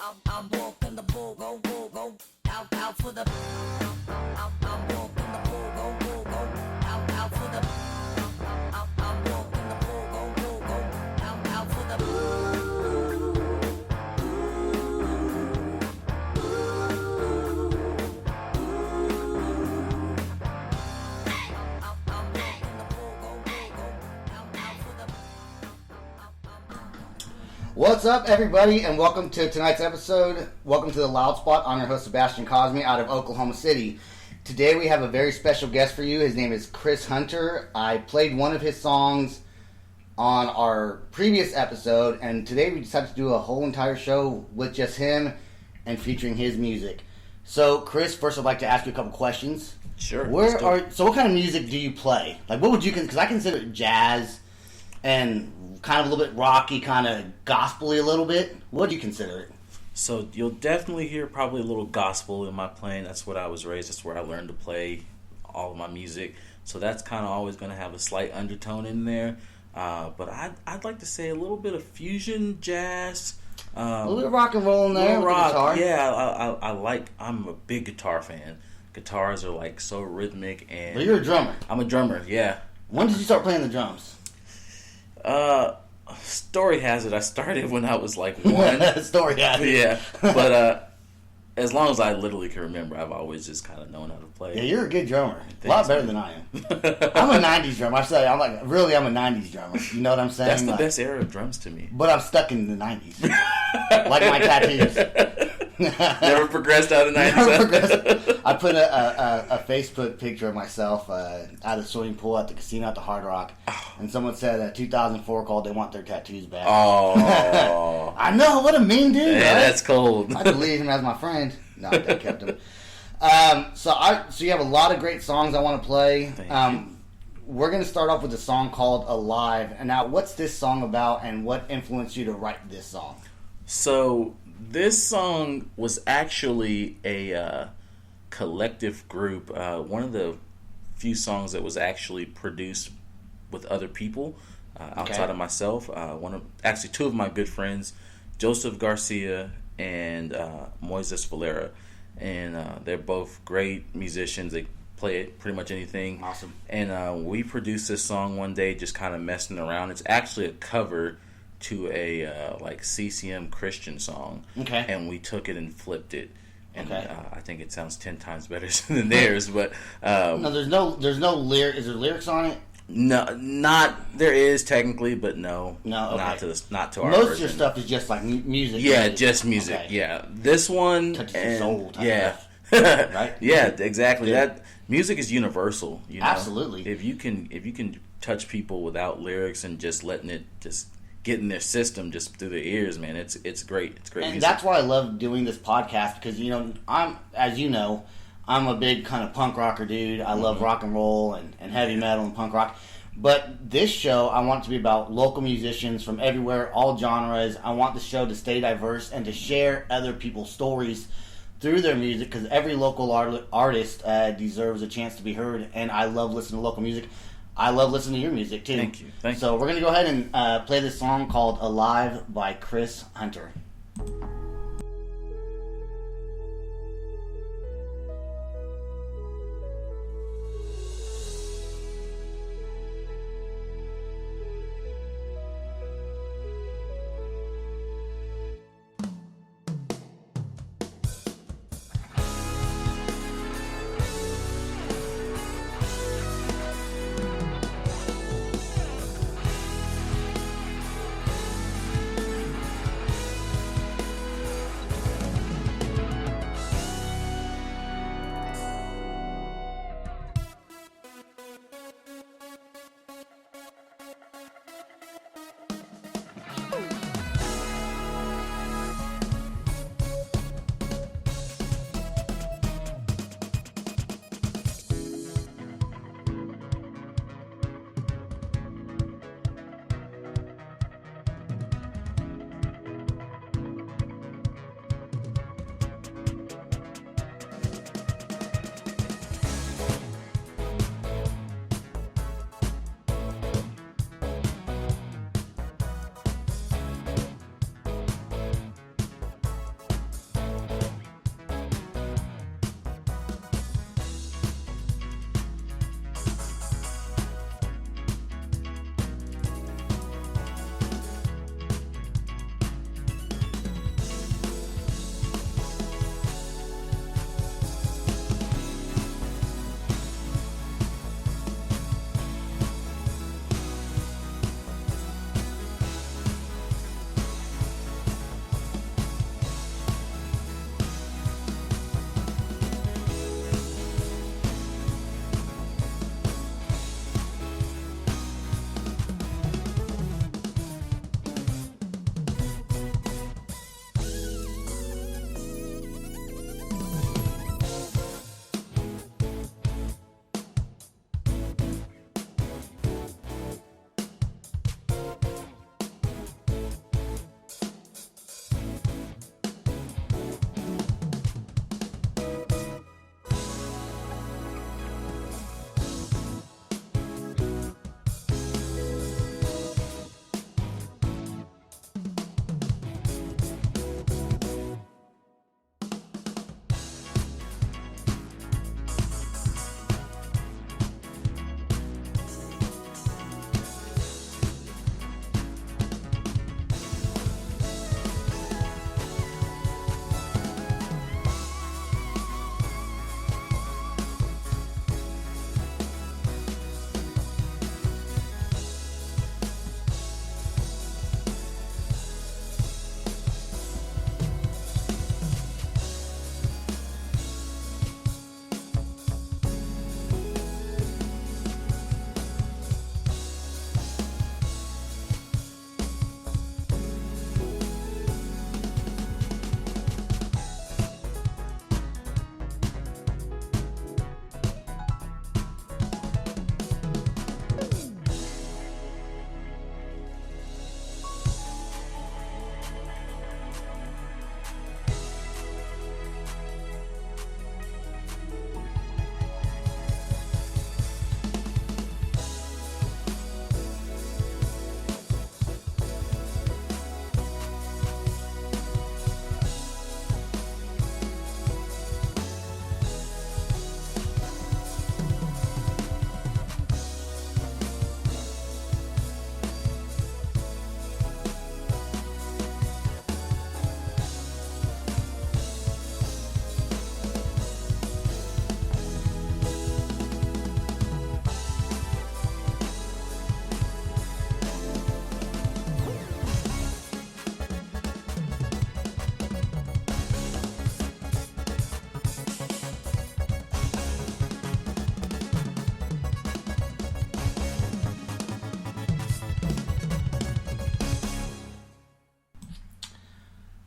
I'm walking the bull, go, out for the. I'm walking the bull, go, out for the. I'm walking the bull, go, out for the. What's up, everybody, and welcome to tonight's episode. Welcome to the Loud Spot. I'm your host, Sebastian Cosme, out of Oklahoma City. Today we have a very special guest for you. His name is Chris Hunter. I played one of his songs on our previous episode, and today we decided to do a whole entire show with just him and featuring his music. So, Chris, first I'd like to ask you a couple questions. Sure. So what kind of music do you play? Like, what would you, because I consider it jazz and kind of a little bit rocky, kind of gospel-y a little bit. What do you consider it? So you'll definitely hear probably a little gospel in my playing. That's what I was raised. That's where I learned to play all of my music. So that's kind of always going to have a slight undertone in there. But I'd like to say a little bit of fusion jazz. A little bit of rock and roll in there with the guitar. Yeah, I'm a big guitar fan. Guitars are like so rhythmic and... But you're a drummer. I'm a drummer, yeah. When did you start playing the drums? Story has it I started when I was like 1. Story has it. Yeah, but as long as I literally can remember, I've always just kind of known how to play. Yeah, you're a good drummer. Thanks, a lot better than I am. I'm a 90s drummer. I'm a 90s drummer. You know what I'm saying? That's the best era of drums to me. But I'm stuck in the 90s. Like my tattoos. Never progressed out of 90s. Never progressed. I put a Facebook picture of myself out of the swimming pool at the casino at the Hard Rock. And someone said 2004 called, they want their tattoos back. Oh. I know, what a mean dude, Yeah, right? that's cold. I deleted him as my friend. No, I kept him. So you have a lot of great songs I want to play. Thank you. We're going to start off with a song called Alive. And now, what's this song about, and what influenced you to write this song? So this song was actually a collective group. One of the few songs that was actually produced with other people outside of myself. Two of my good friends, Joseph Garcia and Moises Valera, and they're both great musicians. They play pretty much anything. Awesome. And we produced this song one day, just kind of messing around. It's actually a cover to a like CCM Christian song. Okay. And we took it and flipped it. And Okay. I think it sounds 10 times better than theirs, but No, there's no lyric. Is there lyrics on it? no, there is technically, but no, No, okay. not to our Most version. of your stuff is just like music. Yeah, just music. Okay. Yeah, this one Touches the and soul type yeah, stuff, right? Yeah, exactly. Yeah. That music is universal. You know? Absolutely. If you can touch people without lyrics and just letting it just get in their system just through their ears, man, it's great. It's great And music. that's why I love doing this podcast, because I'm a big kind of punk rocker dude. I love rock and roll and heavy metal and punk rock. But this show, I want it to be about local musicians from everywhere, all genres. I want the show to stay diverse and to share other people's stories through their music, because every local artist deserves a chance to be heard. And I love listening to local music. I love listening to your music, too. Thank you. So we're going to go ahead and play this song called Alive by Chris Hunter.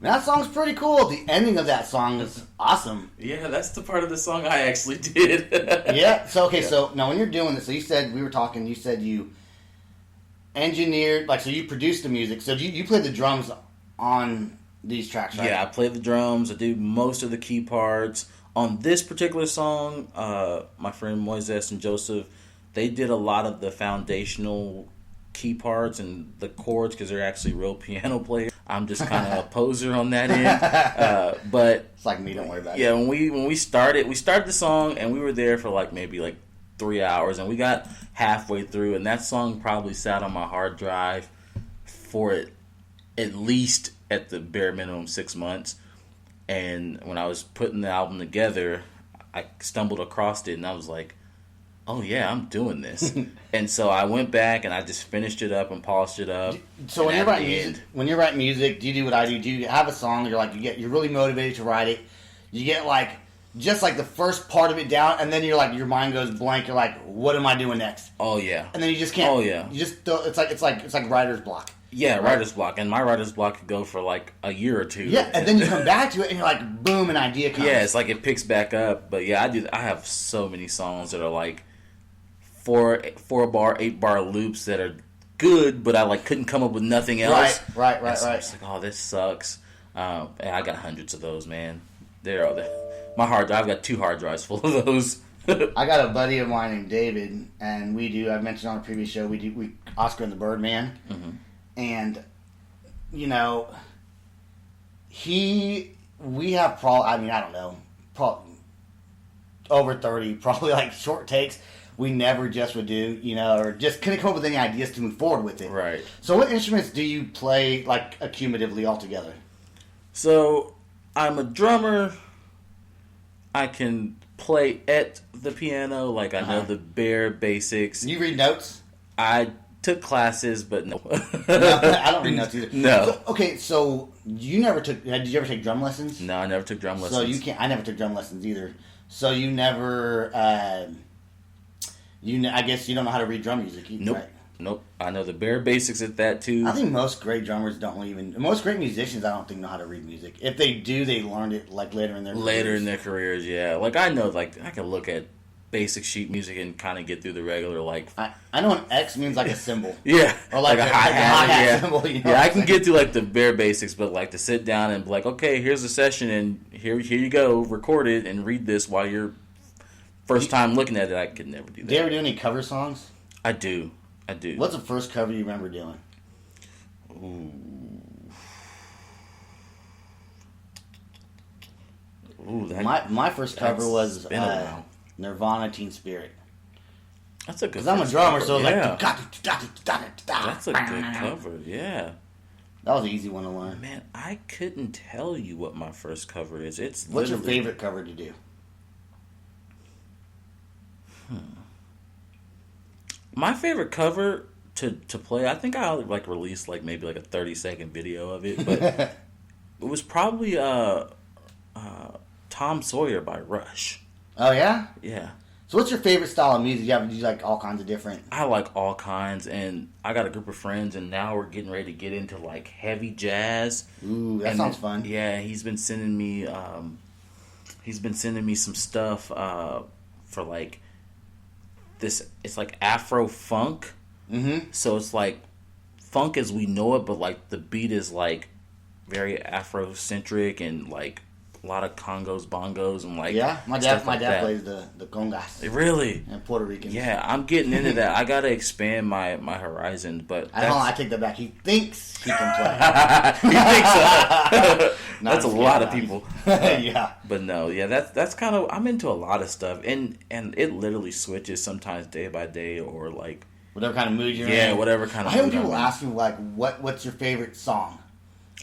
That song's pretty cool. The ending of that song is awesome. Yeah, that's the part of the song I actually did. Yeah. So so now when you're doing this, so you said we were talking. You said you engineered, so you produced the music. So you played the drums on these tracks, right? Yeah, I play the drums. I do most of the key parts on this particular song. My friend Moises and Joseph, they did a lot of the foundational key parts and the chords because they're actually real piano players. I'm just kind of a poser on that end. But it's like me. Don't worry about it. Yeah, when we started the song and we were there for maybe 3 hours and we got halfway through and that song probably sat on my hard drive for at least at the bare minimum 6 months. And when I was putting the album together, I stumbled across it and I was like, oh yeah, I'm doing this. And so I went back and I just finished it up and polished it up. So when you're writing music, do you do what I do? Do you have a song? You're really motivated to write it. You get just the first part of it down, and then your mind goes blank. You're like, what am I doing next? Oh yeah. And then you just can't. Oh yeah. You just it's like writer's block. Yeah, writer's block, and my writer's block could go for a year or two. Yeah, and then you come back to it, and you're like, boom, an idea comes. Yeah, it's it picks back up. But yeah, I have so many songs that are 4 bar, 8 bar loops that are good, but I couldn't come up with nothing else. Right. So it's oh, this sucks. And I got hundreds of those, man. They're all there. My hard drive, I've got 2 hard drives full of those. I got a buddy of mine named David, and I mentioned on a previous show, we Oscar and the Birdman. Mm-hmm. And, we have probably, I don't know, probably over 30, probably short takes we never just would do, or just couldn't come up with any ideas to move forward with it. Right. So what instruments do you play, accumulatively altogether? So, I'm a drummer. I can play at the piano, I know the bare basics. You read notes? I took classes, but no. No, I don't read notes either. No. So, okay, so you never took, did you ever take drum lessons? No, I never took drum lessons. So you can't, I never took drum lessons either. So you never, I guess you don't know how to read drum music either, Nope. right? Nope. I know the bare basics at that too. I think most great drummers most great musicians I don't think know how to read music. If they do, they learned it later in their careers. Later in their careers, yeah. I know, I can look at basic sheet music and kind of get through the regular, I know an X means a symbol. Yeah. Or a hi-hat yeah. symbol, Yeah, I can get through, the bare basics, but, to sit down and be okay, here's a session, and here you go, record it, and read this while you're first time looking at it, I could never do that. Do you ever do any cover songs? I do. What's the first cover you remember doing? Ooh, my first cover was been a while. Nirvana Teen Spirit. That's a good. Because I'm a drummer, so yeah. that's a good cover. Yeah. That was an easy one to learn. Man, I couldn't tell you what my first cover is. What's your favorite cover to do? My favorite cover to play, I think I released maybe a 30-second video of it, but it was probably Tom Sawyer by Rush. Oh yeah? Yeah. So what's your favorite style of music? Do you like all kinds of different? I like all kinds, and I got a group of friends, and now we're getting ready to get into heavy jazz. Ooh, that sounds fun. Yeah, he's been sending me some stuff for this. It's Afro funk. Mm-hmm. So it's funk as we know it, but the beat is very Afrocentric and a lot of congos, bongos, and yeah. My dad plays the congas. Really? And Puerto Rican. Yeah, I'm getting into that. I gotta expand my horizons, but I take that back. He thinks he can play. He thinks so. That's a lot of people. Yeah. But no, yeah, that's kind of, I'm into a lot of stuff, and it literally switches sometimes day by day or whatever kind of mood you're in. Yeah, whatever kind of. I hear people ask me what's your favorite song.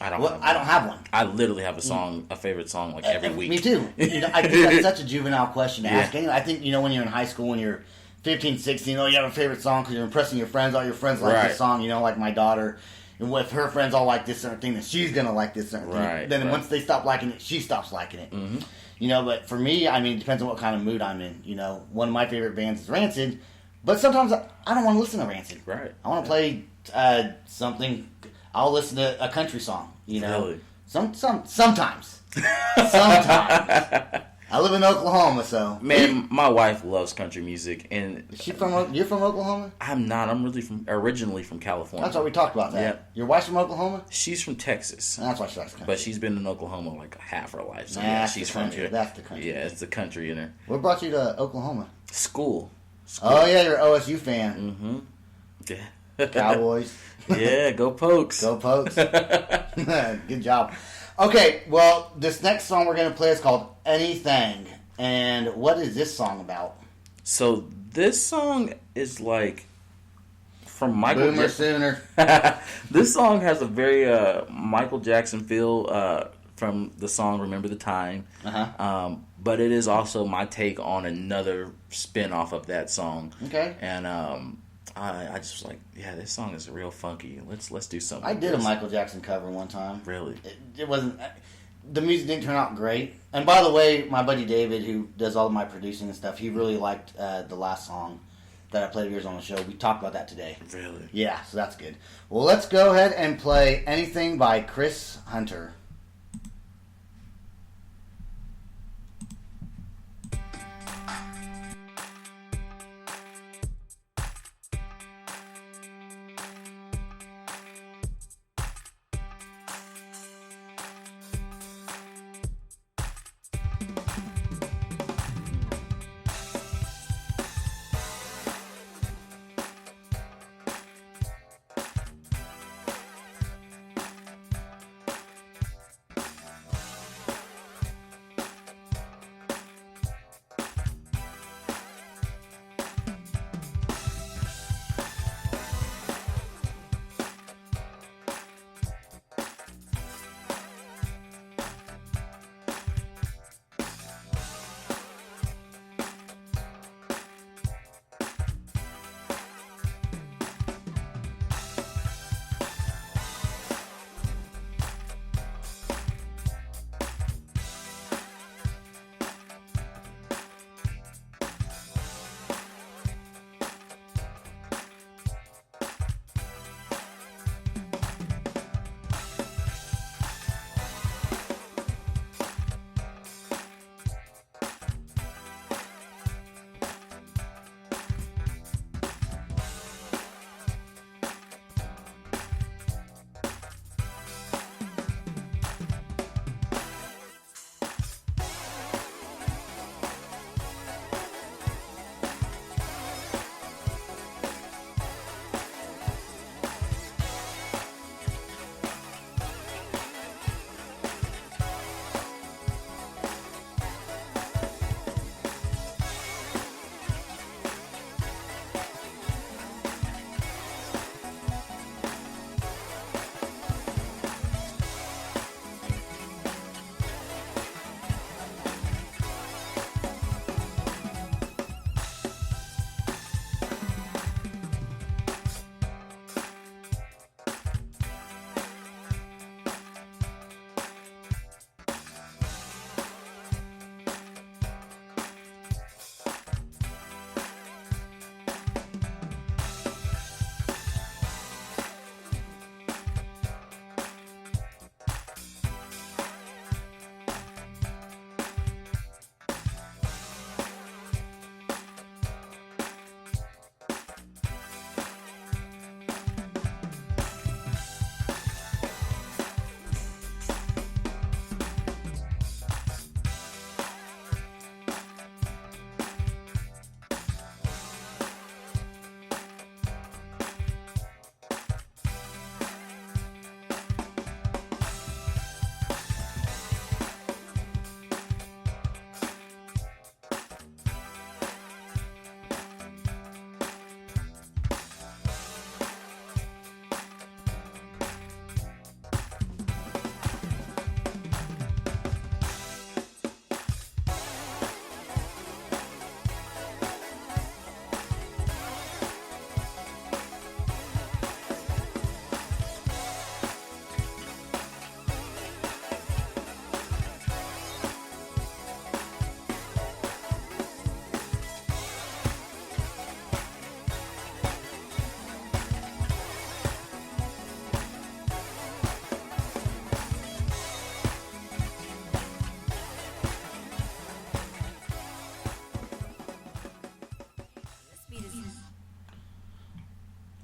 I don't have one. I literally have a favorite song every week. Me too. I think that's such a juvenile question to ask. I think when you're in high school, when you're 15, 16, you have a favorite song because you're impressing your friends. All your friends like this song. Like my daughter, and if her friends all like this certain thing, then she's gonna like this certain thing. Then once they stop liking it, she stops liking it. Mm-hmm. But for me, it depends on what kind of mood I'm in. One of my favorite bands is Rancid, but sometimes I don't want to listen to Rancid. Right. I want to play something. I'll listen to a country song. Really? Sometimes. Sometimes. I live in Oklahoma, so. Man, my wife loves country music, and You're from Oklahoma? I'm not. I'm really originally from California. That's why we talked about that. Yeah. Your wife's from Oklahoma? She's from Texas, That's why she likes country. but she's been in Oklahoma like half her life. So Nah, yeah, that's she's the from country. here. That's the country. Yeah, it's the country in her. What brought you to Oklahoma? School. Oh, yeah, you're an OSU fan. Yeah. Cowboys. Yeah, go Pokes. Go Pokes. Good job. Okay, well, this next song we're going to play is called Anything. And what is this song about? So this song is like from Michael Boomer Jackson. Sooner. This song has a very Michael Jackson feel from the song "Remember the Time," but it is also my take on another spin off of that song. Okay. And I just was like, yeah, this song is real funky. Let's do something. I with did a this. Michael Jackson cover one time. Really? It wasn't... The music didn't turn out great. And by the way, my buddy David, who does all of my producing and stuff, he really liked the last song that I played of yours on the show. We talked about that today. Really? Yeah, so that's good. Well, let's go ahead and play Anything by Chris Hunter.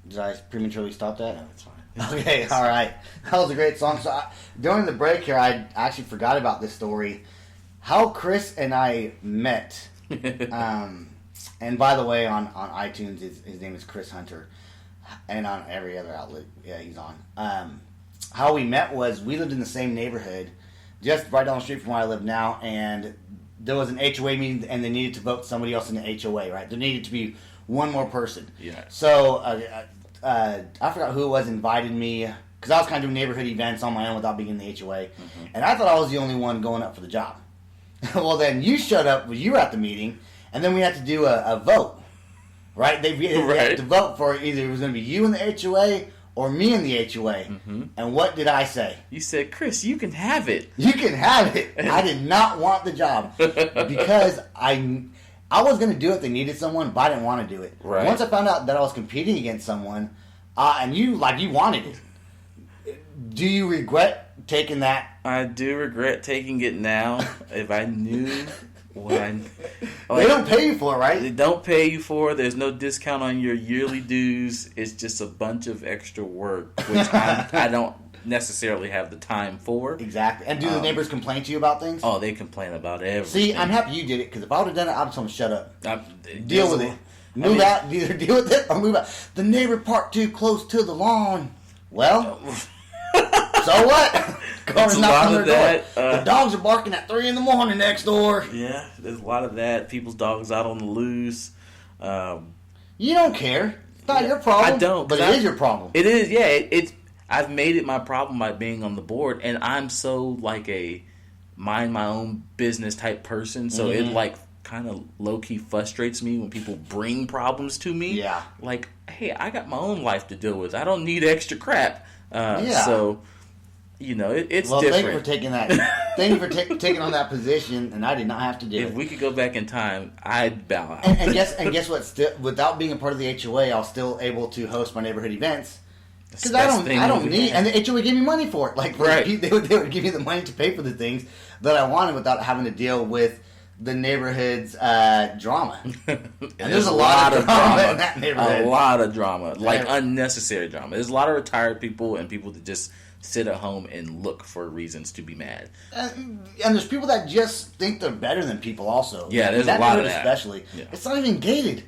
Did I prematurely stop that? No, it's fine. Okay, all right. That was a great song. So during the break here, I actually forgot about this story. How Chris and I met. And by the way, on iTunes, his name is Chris Hunter. And on every other outlet, he's on. How we met was we lived in the same neighborhood, just right down the street from where I live now, and there was an HOA meeting, and they needed to vote somebody else in the HOA, right? There needed to be one more person. Yeah. So I forgot who it was invited me, because I was kind of doing neighborhood events on my own without being in the HOA, and I thought I was the only one going up for the job. Well, then you showed up, you were at the meeting, and then we had to do a vote, right? They had to vote for either it was going to be you in the HOA or me in the HOA. And what did I say? You said, Chris, you can have it. You can have it. I did not want the job because I was going to do it. They needed someone, but I didn't want to do it. Right. Once I found out that I was competing against someone, and you wanted it. Do you regret taking that? I do regret taking it now. If I knew what They don't pay you for it, right? They don't pay you for it. There's no discount on your yearly dues. It's just a bunch of extra work, which I don't necessarily have the time for. Exactly. And do the neighbors complain to you about things? Oh, they complain about everything. See, I'm happy you did it, because if I would have done it, I'd have told them, shut up. Deal with it. Move Move out. Either deal with it or move out. The neighbor parked too close to the lawn. Well, so what? Go It's and a knock lot on of their door. that, The dogs are barking at 3 a.m. next door. Yeah, there's a lot of that. People's dogs out on the loose. You don't care. It's not your problem. I don't, But it is your problem. It is, yeah. It's I've made it my problem by being on the board, and I'm so like a mind my own business type person. So it like kind of low key frustrates me when people bring problems to me. Yeah. Like, hey, I got my own life to deal with. I don't need extra crap. Yeah. So, you know, it's Well, different. thank you for taking that. Thank you for taking on that position, and I did not have to do If it. we could go back in time, I'd bow out. And guess what? Still, without being a part of the HOA, I was still able to host my neighborhood events. Because I don't need, and the HOA gave me money for it. Like, Right. they would give me the money to pay for the things that I wanted without having to deal with the neighborhood's drama. And there's a lot of drama in that neighborhood. A lot of drama, like Yeah. unnecessary drama. There's a lot of retired people and people that just sit at home and look for reasons to be mad. And there's people that just think they're better than people also. Yeah, there's that a lot of neighborhood that. Especially. Yeah. It's not even gated.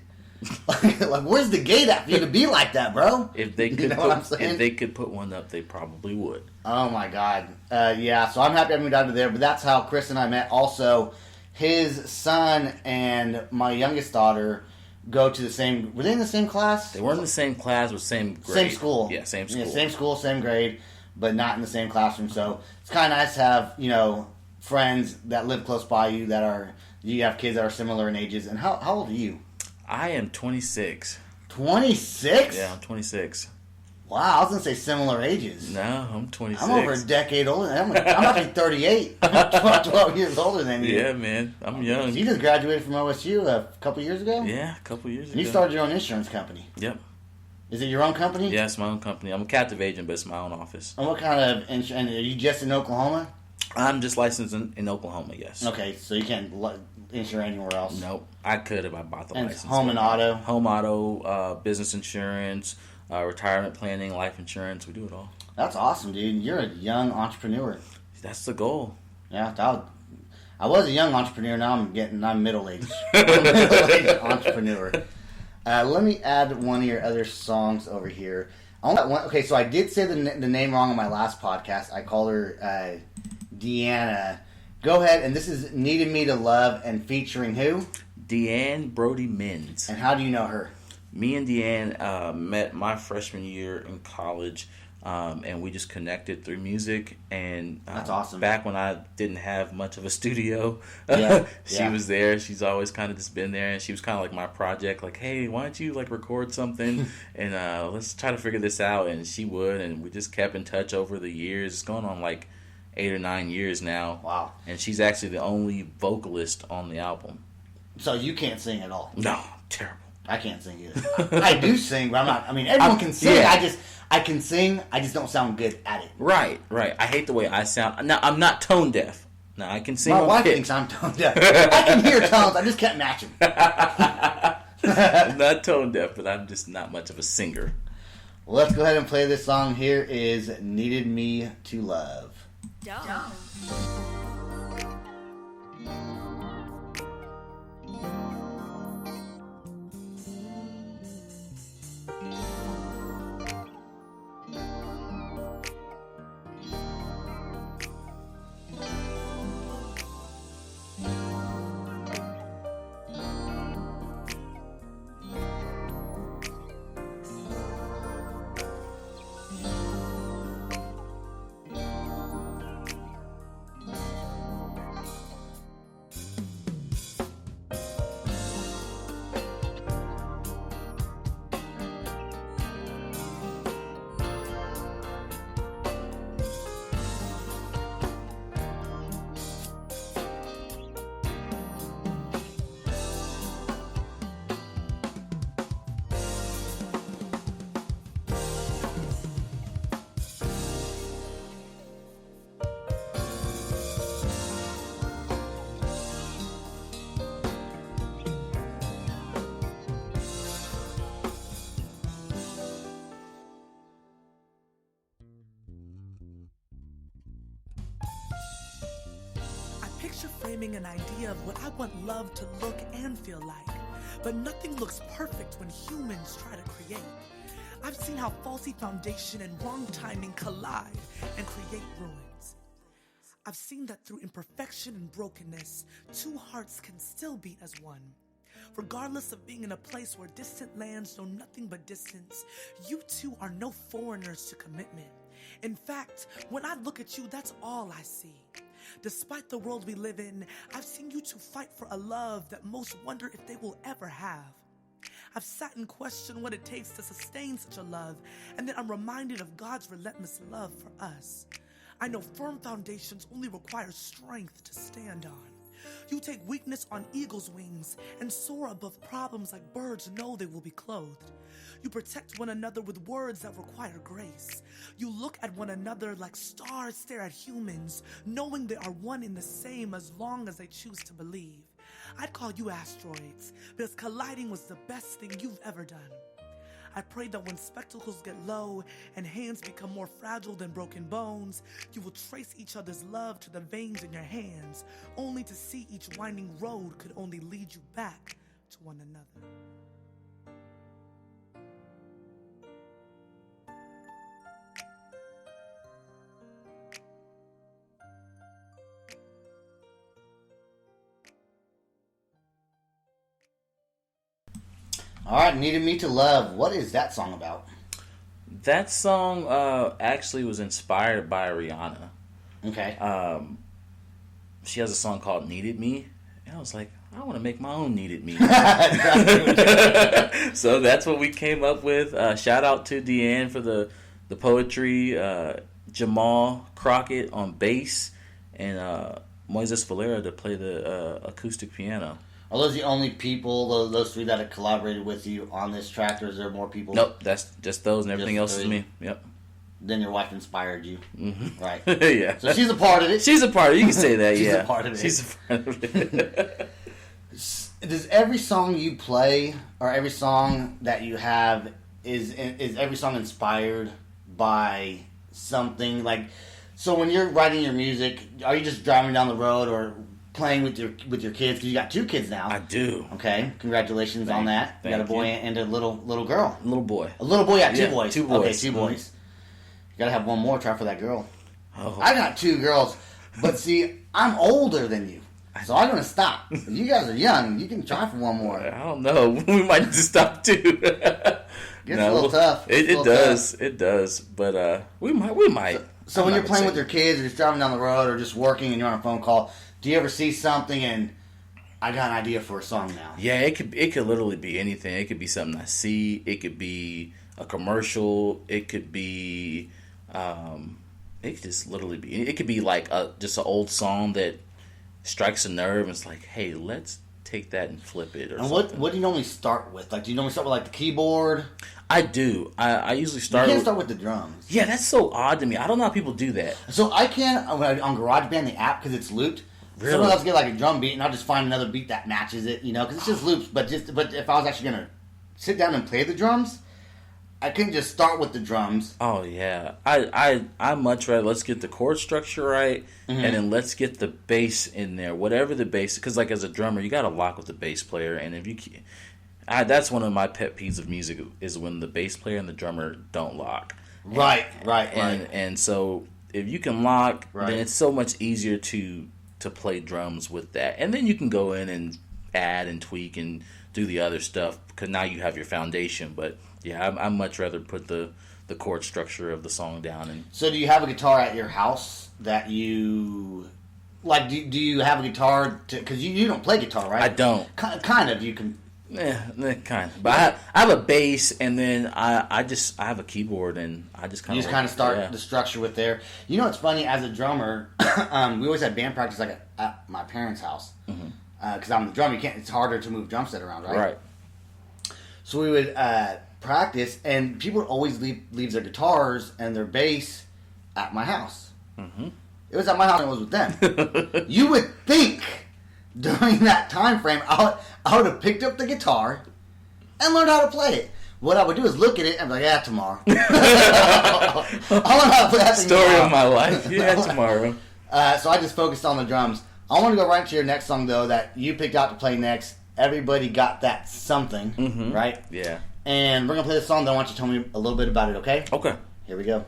like, where's the gate at for you to be like that, bro? If they You could, know what I'm saying? if they could put one up, they probably would. Oh my God. Yeah, so I'm happy I moved out of there, but that's how Chris and I met. Also, his son and my youngest daughter go to the same, were they in the same class? They weren't in the same class with same grade. Same school. Yeah, same school. Yeah, same school, same grade, but not in the same classroom. So it's kind of nice to have, friends that live close by you you have kids that are similar in ages. And how old are you? I am 26. 26? Yeah, I'm 26. Wow, I was going to say similar ages. No, I'm 26. I'm over a decade older. I'm actually 38. I'm 12 years older than you. Yeah, man. I'm young. You just graduated from OSU a couple years ago? Yeah, a couple years ago. And you started your own insurance company. Yep. Is it your own company? Yeah, it's my own company. I'm a captive agent, but it's my own office. And what kind of insurance? Are you just in Oklahoma? I'm just licensed in Oklahoma, yes. Okay, so you can't insure anywhere else. Nope. I could if I bought the And license. home and auto. Home auto, business insurance, retirement planning, life insurance. We do it all. That's awesome, dude. You're a young entrepreneur. That's the goal. Yeah, I was a young entrepreneur. Now I'm middle aged. I'm a middle-aged entrepreneur. Let me add one of your other songs over here. Okay, so I did say the name wrong on my last podcast. I called her Deanna. Go ahead, and this is Needed Me to Love, and featuring who? Deanne Brody Mins. And how do you know her? Me and Deanne met my freshman year in college, and we just connected through music. And That's awesome. Back when I didn't have much of a studio, Yeah, she yeah. was there. She's always kind of just been there, and she was kind of like my project. Like, hey, why don't you record something and let's try to figure this out? And she would, and we just kept in touch over the years. It's going on 8 or 9 years now. Wow. And she's actually the only vocalist on the album. So you can't sing at all. No, terrible. I can't sing either. I do sing, but I'm not. I mean, everyone can sing. Yeah. I can sing. I just don't sound good at it. Right. I hate the way I sound. Now, I'm not tone deaf. Now, I can sing My on wife pitch. thinks I'm tone deaf. I can hear tones. I just can't match them. I'm not tone deaf, but I'm just not much of a singer. Well, let's go ahead and play this song. Here is Needed Me to Love. Dumb. Picture framing an idea of what I want love to look and feel like. But nothing looks perfect when humans try to create. I've seen how faulty foundation and wrong timing collide and create ruins. I've seen that through imperfection and brokenness, two hearts can still beat as one. Regardless of being in a place where distant lands know nothing but distance, you two are no foreigners to commitment. In fact, when I look at you, that's all I see. Despite the world we live in, I've seen you two fight for a love that most wonder if they will ever have. I've sat and questioned what it takes to sustain such a love, and then I'm reminded of God's relentless love for us. I know firm foundations only require strength to stand on. You take weakness on eagle's wings and soar above problems like birds know they will be clothed. You protect one another with words that require grace. You look at one another like stars stare at humans, knowing they are one in the same as long as they choose to believe. I'd call you asteroids, because colliding was the best thing you've ever done. I pray that when spectacles get low and hands become more fragile than broken bones, you will trace each other's love to the veins in your hands, only to see each winding road could only lead you back to one another. All right, Needed Me to Love. What is that song about? That song actually was inspired by Rihanna. Okay. She has a song called Needed Me. And I was like, I want to make my own Needed Me. So that's what we came up with. Shout out to Deanne for the poetry. Jamal Crockett on bass. And Moises Valera to play the acoustic piano. Are those the only people, those three that have collaborated with you on this track, or is there more people? Nope, that's just those and everything else is three? me. Yep. Then your wife inspired you. Mm-hmm. Right. Yeah. So she's a part of it. She's a part of it. You can say that, She's yeah. a part of it. She's a part of it. Does every song you play, or every song that you have, is every song inspired by something? Like, so when you're writing your music, are you just driving down the road or playing with your kids? Because you got 2 kids now. I do. Okay, congratulations on that. You got a thank boy you. and a little girl. Little boy. A little boy, yeah, 2 Yeah, boys. 2 boys. Okay, 2 boys. You gotta have one more. Try for that girl. Oh. I got 2 girls, but see, I'm older than you, so I'm gonna stop. If you guys are young, you can try for one more. I don't know. We might just stop too. Gets a little tough. It It's a little does. It does. But we might. So I'm when not you're playing gonna with your kids, or just driving down the road, or just working, and you're on a phone call, do you ever see something and I got an idea for a song now? Yeah, it could literally be anything. It could be something I see. It could be a commercial. It could be it could just literally be. It could be like just an old song that strikes a nerve and it's like, hey, let's take that and flip it. Or And something. what do you normally start with? Like, do you normally start with like the keyboard? I do. I usually start. You can't with, start with the drums. Yeah, that's so odd to me. I don't know how people do that. So I can on GarageBand, the app, because it's looped. Really? Sometimes I'll get like a drum beat and I'll just find another beat that matches it, because it's just loops. But if I was actually gonna sit down and play the drums, I couldn't just start with the drums. Oh yeah, I much rather let's get the chord structure right, and then let's get the bass in there. Whatever the bass, because like as a drummer, you got to lock with the bass player, and if you, that's one of my pet peeves of music is when the bass player and the drummer don't lock. Right. And so if you can lock, Right. then it's so much easier to play drums with that, and then you can go in and add and tweak and do the other stuff because now you have your foundation. But yeah, I much rather put the chord structure of the song down. And So do you have a guitar at your house that you like? Do you have a guitar? Because you don't play guitar, right? I don't. Kind of. You can. Kind of. But I have a bass, and then I have a keyboard, and I just kind You of just kind of start the structure with there. You know, it's funny as a drummer. We always had band practice like at my parents' house because I'm the drummer. You can't. It's harder to move drum set around, right? Right. So we would practice, and people would always leave their guitars and their bass at my house. Mm-hmm. It was at my house, and it was with them. You would think during that time frame, I would have picked up the guitar and learned how to play it. What I would do is look at it and be like, yeah, tomorrow. I'll learn how to play that thing Story tomorrow. of my life. Yeah, tomorrow. So I just focused on the drums. I want to go right to your next song, though, that you picked out to play next. Everybody got that something, right? Yeah. And we're going to play this song, then I want you to tell me a little bit about it, okay? Okay. Here we go.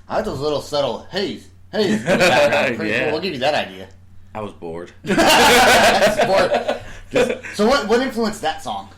I like those little subtle haze in the background. Pretty Yeah. cool. We'll give you that idea. I was bored. So what influenced that song?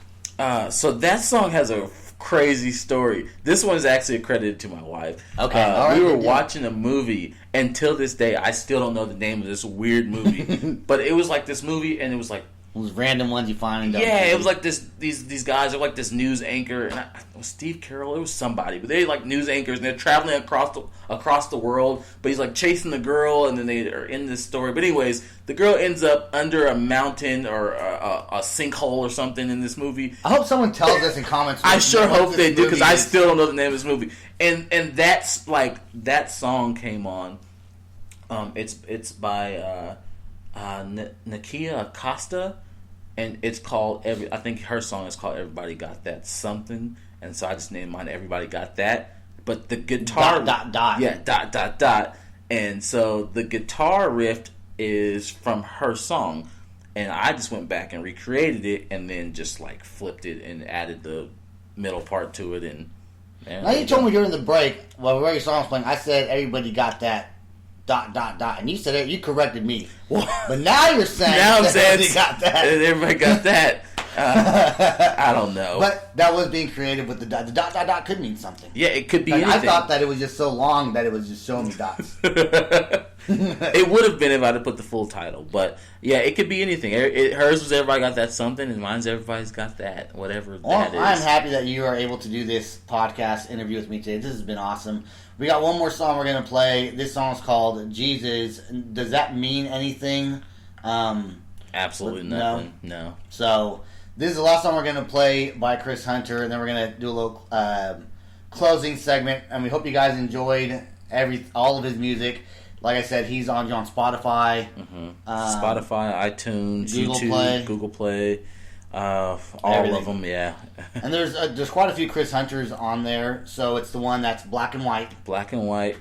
So that song has a crazy story. This one is actually accredited to my wife. Okay, all right, we were good deal. watching a movie, and till this day, I still don't know the name of this weird movie. But it was like this movie, and it was like, Those random ones you find. yeah, it was like these guys are like this news anchor, and it was Steve Carroll, it was somebody, but they like news anchors, and they're traveling across the world. But he's like chasing the girl, and then they are in this story. But anyways, the girl ends up under a mountain or a sinkhole or something in this movie. I hope someone tells us in comments. I sure what hope this they do, because movie I is. still don't know the name of this movie. And that's like that song came on It's by Nakia Acosta, and it's called I think her song is called "Everybody Got That Something," and so I just named mine "Everybody Got That." But the guitar dot. And so the guitar riff is from her song, and I just went back and recreated it, and then just like flipped it and added the middle part to it. And man, Now you told me during the break while we were your songs playing, I said everybody got that dot, and you said it. You corrected me, but now you're saying everybody got that. Everybody got that. I don't know, But that was being creative with the dot. The dot could mean something. yeah, it could be Like, anything. I thought that it was just so long that it was just showing me dots. It would have been if I'd have put the full title, but yeah, it could be anything. Hers was "Everybody Got That Something," and mine's "Everybody's Got That," whatever that is. I'm happy that you are able to do this podcast interview with me today. This has been awesome. We got one more song we're going to play. This song is called Jesus. Does that mean anything? Absolutely No. nothing. No. So this is the last song we're going to play by Chris Hunter, and then we're going to do a little closing segment. And we hope you guys enjoyed all of his music. Like I said, he's on Spotify, Spotify, iTunes, Google YouTube, Play. Google Play, all Everything. of them. Yeah. and there's quite a few Chris Hunters on there. So it's the one that's black and white. Black and white,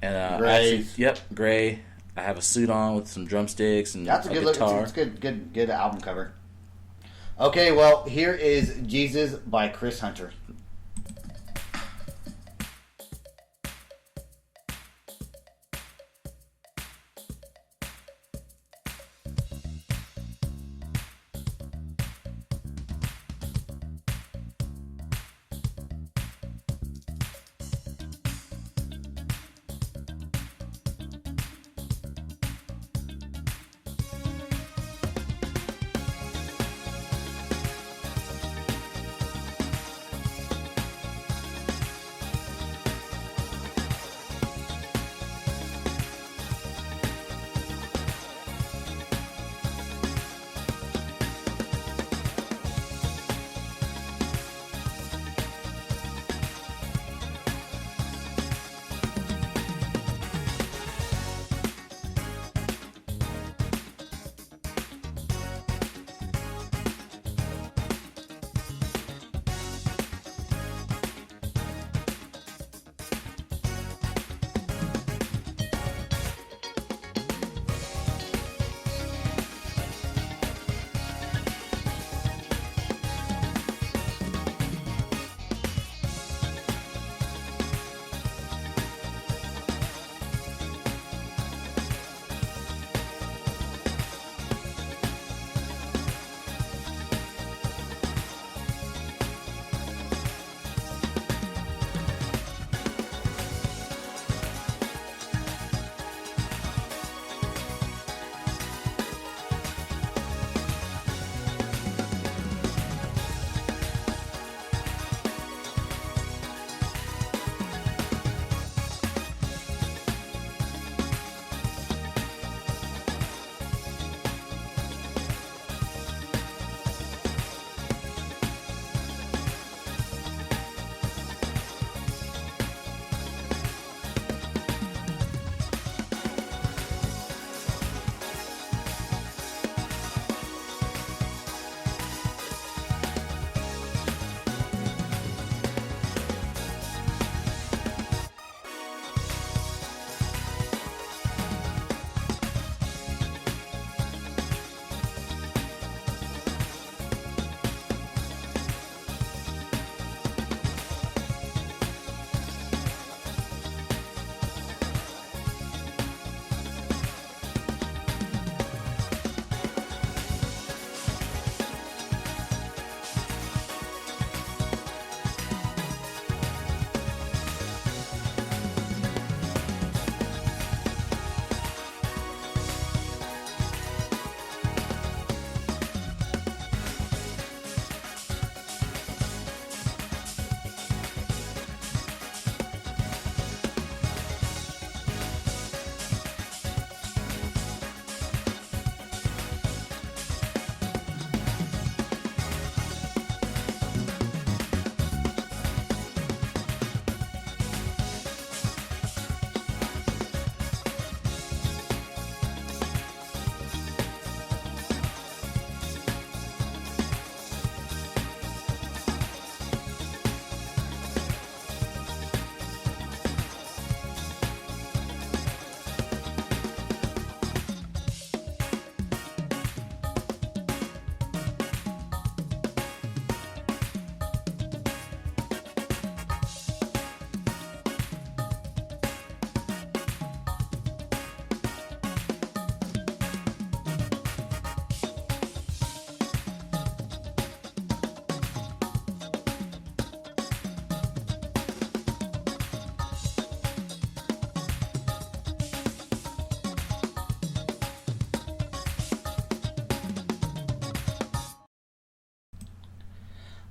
and Gray. gray. I have a suit on with some drumsticks and That's a good look. guitar. It's good album cover. Okay, well here is Jesus by Chris Hunter.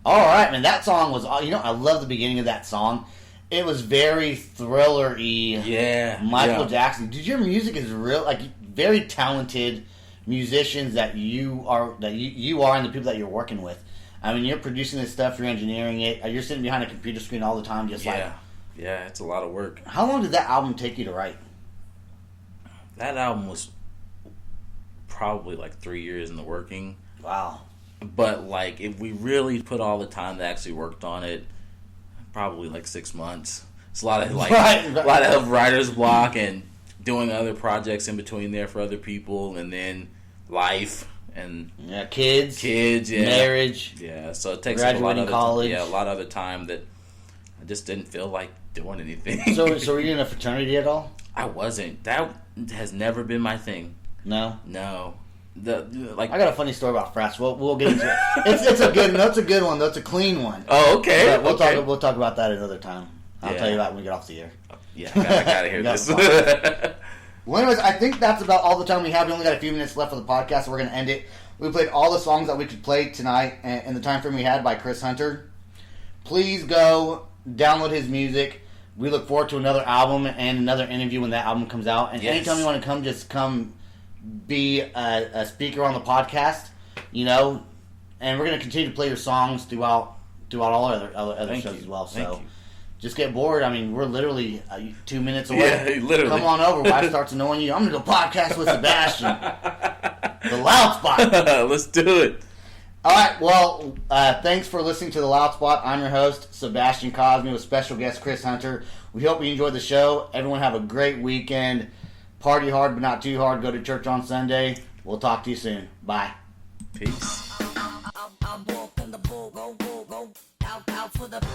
All right, man. That song was, I love the beginning of that song. It was very thriller-y. Yeah. Michael yeah. Jackson. Dude, your music is real, like, very talented musicians that you are, and the people that you're working with. I mean, you're producing this stuff, you're engineering it, you're sitting behind a computer screen all the time, just like. Yeah, it's a lot of work. How long did that album take you to write? That album was probably like 3 years in the working. Wow. But like, if we really put all the time that actually worked on it, probably like 6 months. It's a lot of like Right. a lot of writer's block and doing other projects in between there for other people, and then life and Yeah, kids, yeah, marriage. yeah. So it takes up a lot Graduating of college. a lot of other time that I just didn't feel like doing anything. So were you in a fraternity at all? I wasn't. That has never been my thing. No. No. I got a funny story about frats. We'll get into it. It's a good one. That's a clean one. Oh, okay. But we'll okay. talk about that another time. I'll Yeah. tell you about it when we get off the air. Yeah, I gotta hear You this. Well, anyways, I think that's about all the time we have. We only got a few minutes left for the podcast, so we're going to end it. We played all the songs that we could play tonight in the time frame we had by Chris Hunter. Please go download his music. We look forward to another album and another interview when that album comes out. And Yes. anytime you want to come, just come be a speaker on the podcast, And we're going to continue to play your songs throughout all our other Thank shows you. as well. Thank So. you. Just get bored. I mean, we're literally 2 minutes away. Yeah, literally. Come on over. Wife starts annoying you. I'm going to go podcast with Sebastian. The Loud Spot. Let's do it. All right. Well, thanks for listening to The Loud Spot. I'm your host, Sebastian Cosme, with special guest Chris Hunter. We hope you enjoyed the show. Everyone have a great weekend. Party hard, but not too hard. Go to church on Sunday. We'll talk to you soon. Bye. Peace. I'm walking the bull, go, out for the.